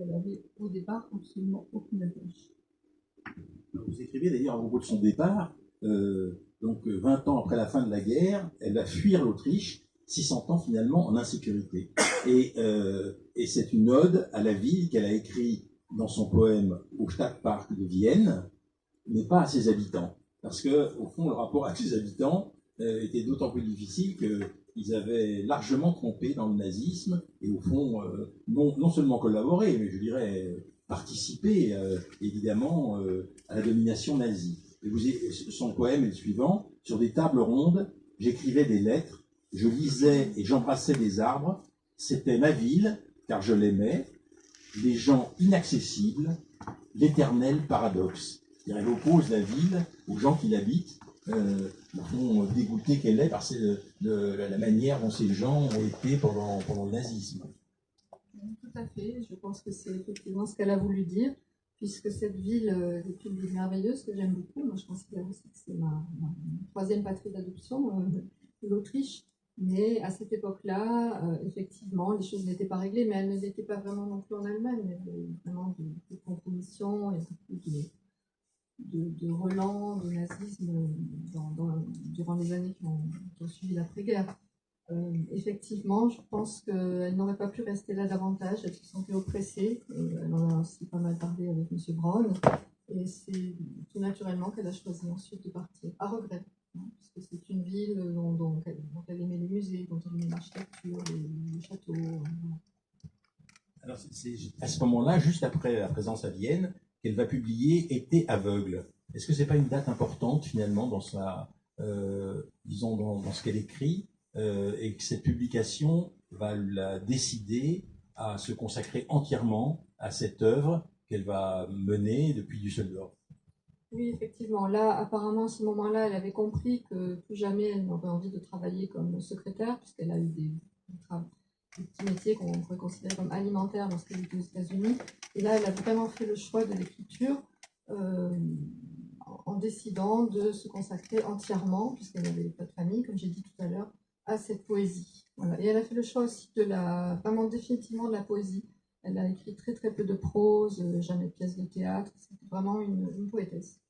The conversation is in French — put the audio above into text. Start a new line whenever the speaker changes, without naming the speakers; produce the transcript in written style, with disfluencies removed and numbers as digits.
Elle avait au départ absolument aucune attache.
Vous écrivez d'ailleurs à propos de son départ, donc 20 ans après la fin de la guerre, elle va fuir l'Autriche, s'y sentant finalement en insécurité. Et c'est une ode à la ville qu'elle a écrite dans son poème au Stadtpark de Vienne, mais pas à ses habitants. Parce que, au fond, le rapport avec ses habitants était d'autant plus difficile qu'ils avaient largement trompé dans le nazisme et, au fond, non seulement collaboré, mais je dirais participé, évidemment, à la domination nazie. Et son poème est le suivant: sur des tables rondes, j'écrivais des lettres, je lisais et j'embrassais des arbres, c'était ma ville, car je l'aimais, les gens inaccessibles, l'éternel paradoxe. Elle oppose la ville aux gens qui l'habitent, dégoûtés qu'elle est par la manière dont ces gens ont été pendant le nazisme.
Tout à fait, je pense que c'est effectivement ce qu'elle a voulu dire, puisque cette ville est une ville merveilleuse que j'aime beaucoup. Moi, je considère aussi que c'est ma troisième patrie d'adoption, l'Autriche. Mais à cette époque-là, effectivement, les choses n'étaient pas réglées, mais elles ne l'étaient pas vraiment non plus en Allemagne. Il y avait vraiment des compromissions et beaucoup de relents du nazisme durant les années qui ont suivi l'après-guerre. Effectivement, je pense qu'elle n'aurait pas pu rester là davantage, elle se sentait oppressée. Elle en a aussi pas mal parlé avec M. Braun. Et c'est tout naturellement qu'elle a choisi ensuite de partir, à regret, hein, parce que c'est une ville dont elle aimait les musées, dont elle aimait l'architecture, les châteaux.
Alors, c'est à ce moment-là, juste après la présence à Vienne, qu'elle va publier Été aveugle. Est-ce que c'est pas une date importante finalement dans disons dans ce qu'elle écrit, et que cette publication va la décider à se consacrer entièrement à cette œuvre qu'elle va mener depuis Düsseldorf?
Oui, effectivement. Là, apparemment, à ce moment-là, elle avait compris que plus jamais elle n'aurait envie de travailler comme secrétaire, puisqu'elle a eu des petits métiers qu'on pourrait considérer comme alimentaires lorsqu'elle était aux États-Unis. Et là, elle a vraiment fait le choix de l'écriture en décidant de se consacrer entièrement, puisqu'elle n'avait pas de famille, comme j'ai dit tout à l'heure, à cette poésie. Voilà. Et elle a fait le choix aussi vraiment définitivement de la poésie. Elle a écrit très très peu de prose, jamais de pièces de théâtre. C'était vraiment une poétesse.